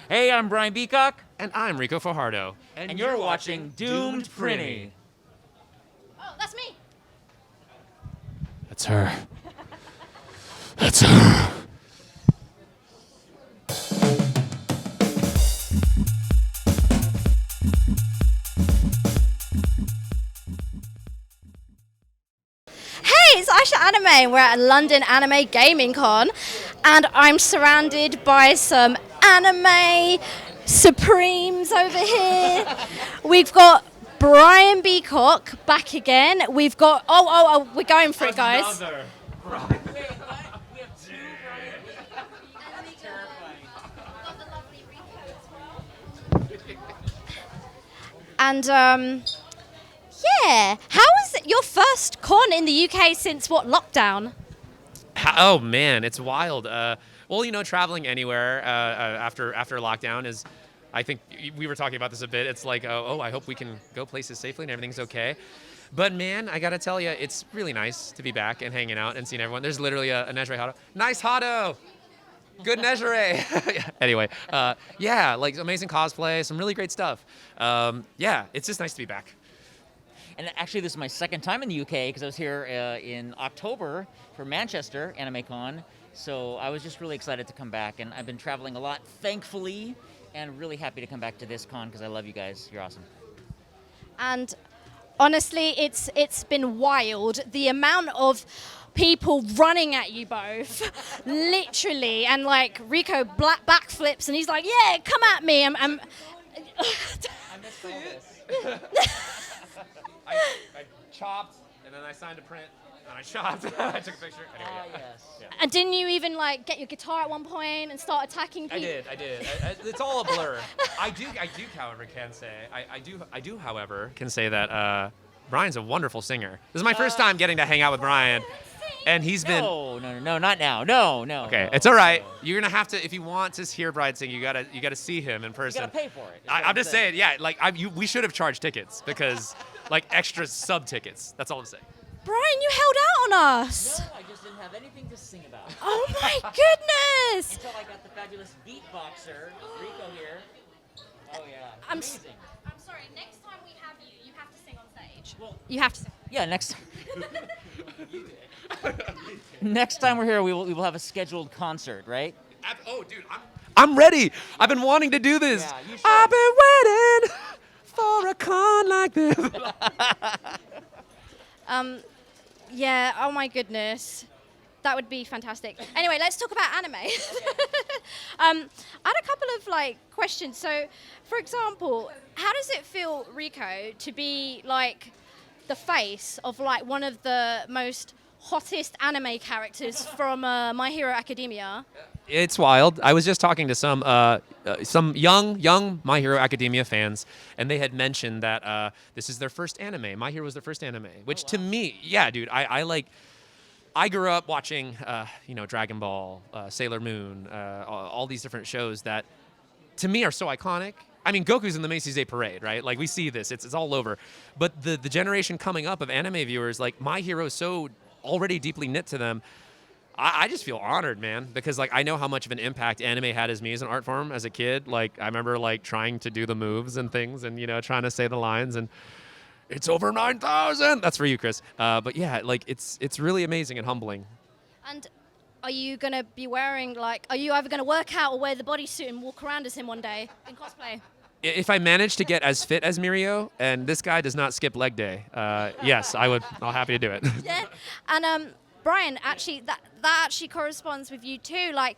Hey, I'm Brian Beacock, And I'm Ricco Fajardo. and you're watching Doomed Prinny. Oh, that's me. That's her. That's her. Hey, it's Aisha Anime. We're at London Anime Gaming Con, and I'm surrounded by some anime supremes over here. We've got Brian Beacock back again. We've got we're going for it, guys. And yeah, how was it your first con in the UK since what lockdown? Oh man, it's wild. Well, traveling anywhere after lockdown is. I think we were talking about this a bit. It's like, I hope we can go places safely and everything's okay. But man, I gotta tell you, it's really nice to be back and hanging out and seeing everyone. There's literally a Nejire Hado. Nice Hado! Good Nejire! Anyway, yeah, like amazing cosplay, some really great stuff. Yeah, it's just nice to be back. And actually, this is my second time in the UK because I was here in October for Manchester Anime Con. So I was just really excited to come back, and I've been traveling a lot, thankfully, and really happy to come back to this con because I love you guys. You're awesome. And honestly, it's been wild. The amount of people running at you both, literally, and like Ricco backflips, and he's like, "Yeah, come at me." I'm I missed all this. I chopped, and then I signed a print, and I chopped. I took a picture. Anyway, Yes. Yeah. And didn't you even like get your guitar at one point and start attacking people? I did. It's all a blur. I do, however, can say however, can say that Brian's a wonderful singer. This is my first time getting to hang out with Brian, and he's been. No, not now. No. Okay, no, it's all right. no. You're gonna have to, if you want to hear Brian sing, you gotta see him in You person. gotta pay for it. I'm just saying, yeah. Like we should have charged tickets because, like, extra sub tickets. That's all I'm saying. Brian, you held out on us. No, I just didn't have anything to sing about. Oh my goodness! Until I got the fabulous beatboxer, Ricco here. Oh yeah, I'm amazing. I'm sorry. Next time we have you, you have to sing on stage. Well, You have to sing. yeah, next time we're here, we will have a scheduled concert, right? Oh, dude, I'm ready. I've been wanting to do this. Yeah, you should. I've been waiting for a con like this. Yeah. Oh my goodness. That would be fantastic. Anyway, let's talk about anime. I had a couple of like questions. So, for example, how does it feel, Ricco, to be like the face of like one of the most hottest anime characters from My Hero Academia? It's wild. I was just talking to some young My Hero Academia fans, and they had mentioned that this is their first anime. My Hero was their first anime, which to me, yeah, dude, I like. I grew up watching, Dragon Ball, Sailor Moon, all these different shows that, to me, are so iconic. I mean, Goku's in the Macy's Day Parade, right? Like, we see this. It's all over. But the generation coming up of anime viewers, like, My Hero is so already deeply knit to them. I just feel honored, man, because, like, I know how much of an impact anime had as me as an art form as a kid. Like, I remember, like, trying to do the moves and things and, trying to say the lines and... It's over 9,000. That's for you, Chris. But yeah, like it's really amazing and humbling. And are you gonna be wearing like? Are you either gonna work out or wear the bodysuit and walk around as him one day in cosplay? If I manage to get as fit as Mirio, and this guy does not skip leg day, yes, I would. I'll happy to do it. Yeah. And Brian, actually, that actually corresponds with you too. Like,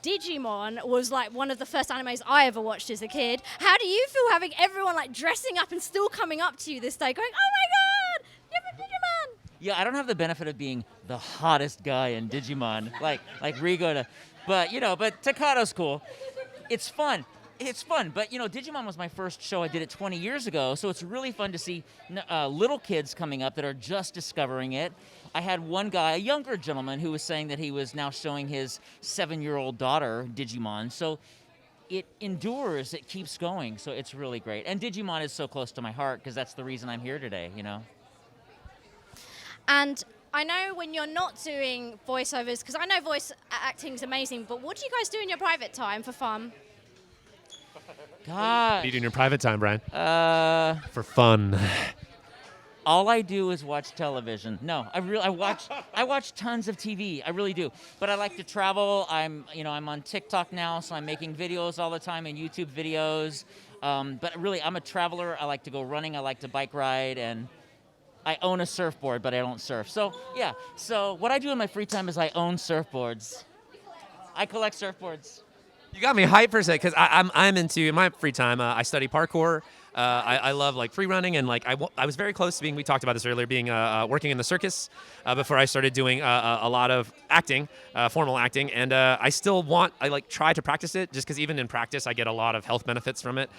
Digimon was like one of the first animes I ever watched as a kid. How do you feel having everyone like dressing up and still coming up to you this day, going, "Oh my God, you're from Digimon"? Yeah, I don't have the benefit of being the hottest guy in Digimon, like Ricco, but Takado's cool. It's fun. But Digimon was my first show. I did it 20 years ago, so it's really fun to see little kids coming up that are just discovering it. I had one guy, a younger gentleman, who was saying that he was now showing his 7-year-old daughter Digimon. So it endures, it keeps going, so it's really great. And Digimon is so close to my heart because that's the reason I'm here today, And I know when you're not doing voiceovers, because I know voice acting is amazing, but what do you guys do in your private time for fun? God. What do you do in your private time, Brian? Uh, For fun. all I do is watch television. No, I watch tons of TV. I really do. But I like to travel. I'm on TikTok now, so I'm making videos all the time and YouTube videos. But really, I'm a traveler. I like to go running. I like to bike ride, and I own a surfboard, but I don't surf. So yeah. So what I do in my free time is I own surfboards. I collect surfboards. You got me hyped for a sec because I'm into in my free time. I study parkour. I love like free running and like I was very close to being. We talked about this earlier. Being working in the circus before I started doing a lot of acting, formal acting, and I still try to practice it just because even in practice I get a lot of health benefits from it.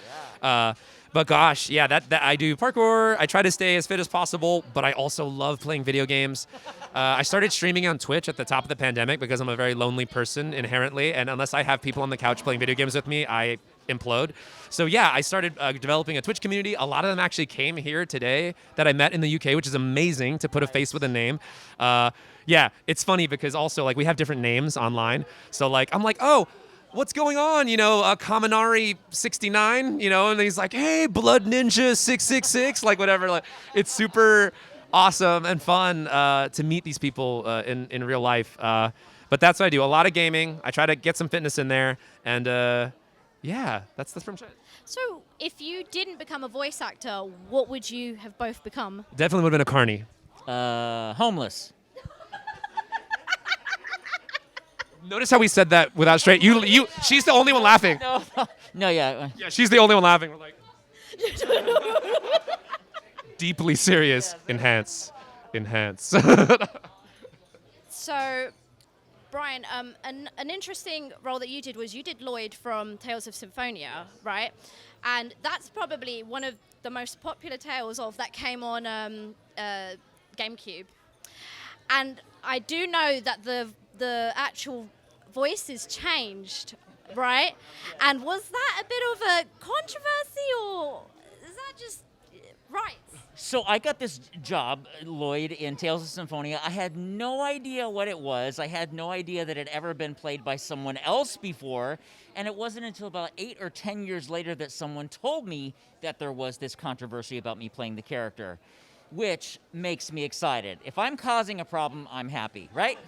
But gosh, yeah, that I do parkour. I try to stay as fit as possible, but I also love playing video games. I started streaming on Twitch at the top of the pandemic because I'm a very lonely person inherently, and unless I have people on the couch playing video games with me, I implode. So yeah, I started developing a Twitch community. A lot of them actually came here today that I met in the UK, which is amazing to put a face with a name. Yeah, it's funny because also like we have different names online. So like I'm like, oh, what's going on? Kaminari 69, and he's like, hey, Blood Ninja 666, like whatever. Like, it's super awesome and fun to meet these people in real life. But that's what I do. A lot of gaming. I try to get some fitness in there. And yeah, that's pretty much it. So, if you didn't become a voice actor, what would you have both become? Definitely would have been a carny. Homeless. Notice how we said that without straight. She's the only one laughing. No, yeah. Yeah, she's the only one laughing. We're like deeply serious. Yes. Enhance. So, Brian, an interesting role that you did was you did Lloyd from Tales of Symphonia, right? And that's probably one of the most popular tales of that came on GameCube. And I do know that the actual voices changed, right? And was that a bit of a controversy, or is that just right? So I got this job, Lloyd, in Tales of Symphonia. I had no idea what it was. I had no idea that it had ever been played by someone else before. And it wasn't until about 8 or 10 years later that someone told me that there was this controversy about me playing the character, which makes me excited. If I'm causing a problem, I'm happy, right?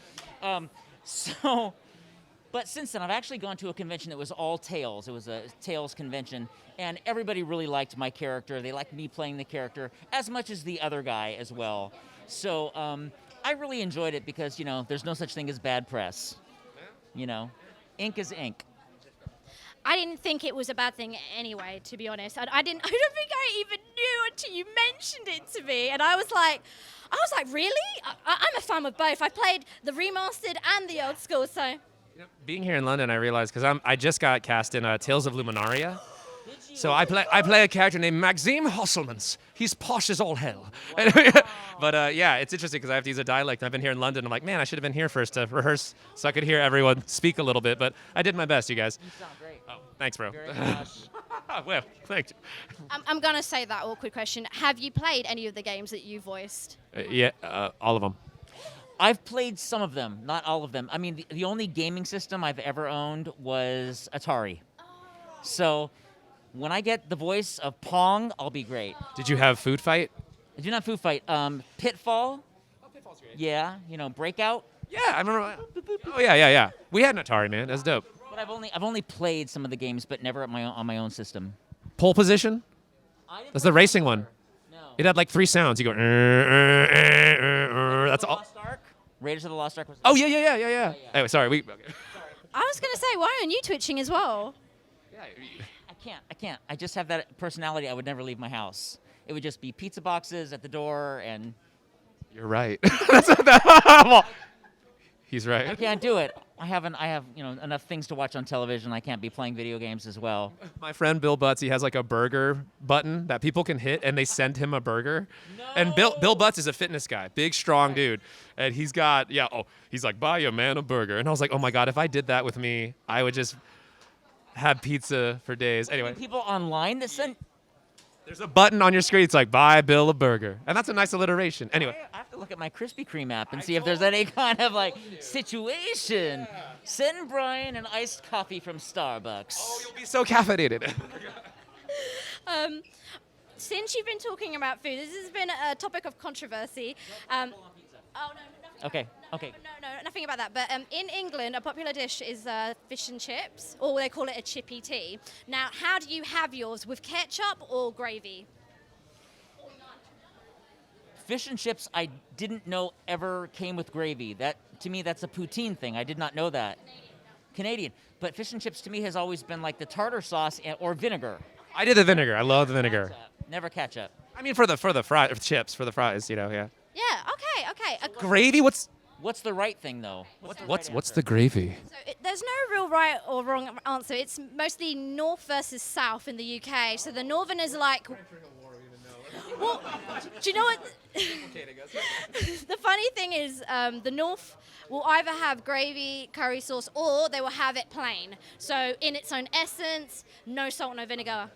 But since then, I've actually gone to a convention that was all Tales. It was a Tales convention, and everybody really liked my character. They liked me playing the character as much as the other guy as well. So I really enjoyed it because, there's no such thing as bad press. Ink is ink. I didn't think it was a bad thing anyway, to be honest. I don't think I even knew until you mentioned it to me. And I was like, really? I'm a fan of both. I played the remastered and the old school, so. Being here in London, I realized because I just got cast in Tales of Luminaria. So I play a character named Maxime Hosselmans. He's posh as all hell. Wow. But yeah, it's interesting because I have to use a dialect. I've been here in London. I'm like, man, I should have been here first to rehearse so I could hear everyone speak a little bit. But I did my best, you guys. You sound great. Oh, thanks, bro. Very posh. Well, thank you. I'm going to say that awkward question. Have you played any of the games that you voiced? Yeah, all of them. I've played some of them, not all of them. I mean, the only gaming system I've ever owned was Atari. So when I get the voice of Pong, I'll be great. Did you have Food Fight? I do not Food Fight. Pitfall. Oh, Pitfall's great. Yeah, Breakout. Yeah, I remember. Oh yeah. We had an Atari, man. That's dope. But I've only played some of the games, but never on my own system. Pole Position? That's the racing one. No. It had like 3 sounds. You go. That's all. Lost Ark? Raiders of the Lost Ark was. Oh yeah. Anyway, sorry. Okay. I was going to say, why aren't you twitching as well? I can't. I just have that personality. I would never leave my house. It would just be pizza boxes at the door and. You're right. Well, he's right. I can't do it. I have enough things to watch on television. I can't be playing video games as well. My friend Bill Butts, he has like a burger button that people can hit, and they send him a burger. No. And Bill Butts is a fitness guy, big, strong dude, and he's got he's like, buy a man a burger, and I was like, oh my god, if I did that with me, I would just have pizza for days. Anyway, people online that send. There's a button on your screen. It's like, buy Bill a burger. And that's a nice alliteration. Anyway. I have to look at my Krispy Kreme app and see if there's any kind of like situation. Send Brian an iced coffee from Starbucks. Oh, you'll be so caffeinated. Since you've been talking about food, this has been a topic of controversy. Oh no, nothing. Okay, okay. No, nothing about that. But in England, a popular dish is fish and chips, or they call it a chippy tea. Now, how do you have yours, with ketchup or gravy? Fish and chips, I didn't know ever came with gravy. That to me, that's a poutine thing. I did not know that. Canadian. But fish and chips to me has always been like the tartar sauce or vinegar. I did the vinegar. I love the vinegar. Never ketchup. I mean, for the chips, for the fries, yeah. Yeah. Okay. Gravy? What's the right thing though? what's the gravy? So there's no real right or wrong answer. It's mostly north versus south in the UK. So the northern is like. Well, do you know what? The funny thing is, the north will either have gravy, curry sauce, or they will have it plain. So in its own essence, no salt, no vinegar.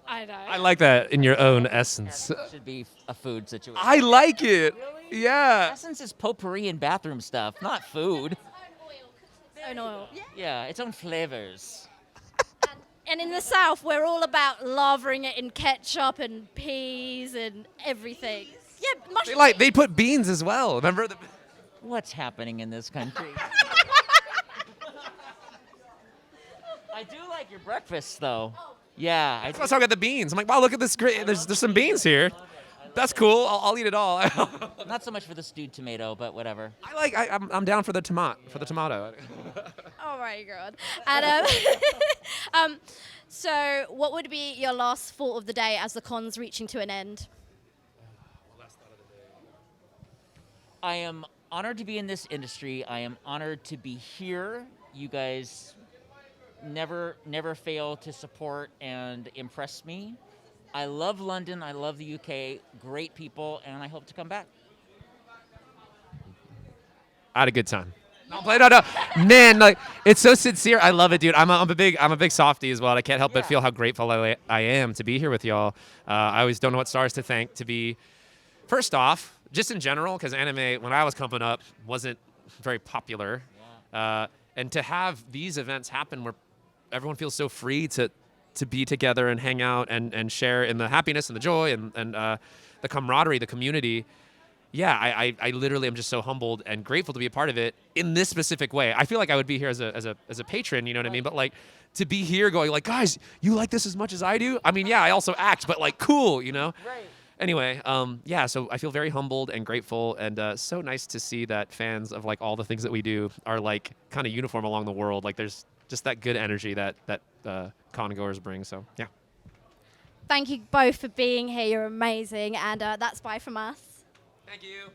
I know. I like that in your own essence. That should be a food situation. I like it. Yeah. Essence is potpourri and bathroom stuff, not food. Its own oil. Yeah, its own flavors. And in the south, we're all about lathering it in ketchup and peas and everything. Yeah, mushrooms. They put beans as well. Remember the. What's happening in this country? I do like your breakfasts, though. Yeah, I was talking about the beans. I'm like, wow, look at this great. There's some beans here. That's cool. I'll eat it all. Not so much for the stewed tomato, but whatever. I'm down for the tomato. Oh my god. And so what would be your last thought of the day as the con's reaching to an end? I am honored to be in this industry. I am honored to be here. You guys never fail to support and impress me. I love London. I love the UK. Great people, and I hope to come back. I had a good time. No, man, like it's so sincere. I love it, dude. I'm a big softie as well. I can't help but feel how grateful I am to be here with y'all. I always don't know what stars to thank to be. First off, just in general, because anime when I was coming up wasn't very popular, and to have these events happen where everyone feels so free to be together and hang out and share in the happiness and the joy and the camaraderie, the community. Yeah, I literally am just so humbled and grateful to be a part of it in this specific way. I feel like I would be here as a patron, you know what I mean? But like to be here going like, guys, you like this as much as I do? I mean, yeah, I also act, but like cool, you know? Right. Anyway, so I feel very humbled and grateful, and so nice to see that fans of like all the things that we do are like kind of uniform along the world. Like there's just that good energy that con goers bring. So yeah. Thank you both for being here. You're amazing, and that's bye from us. Thank you.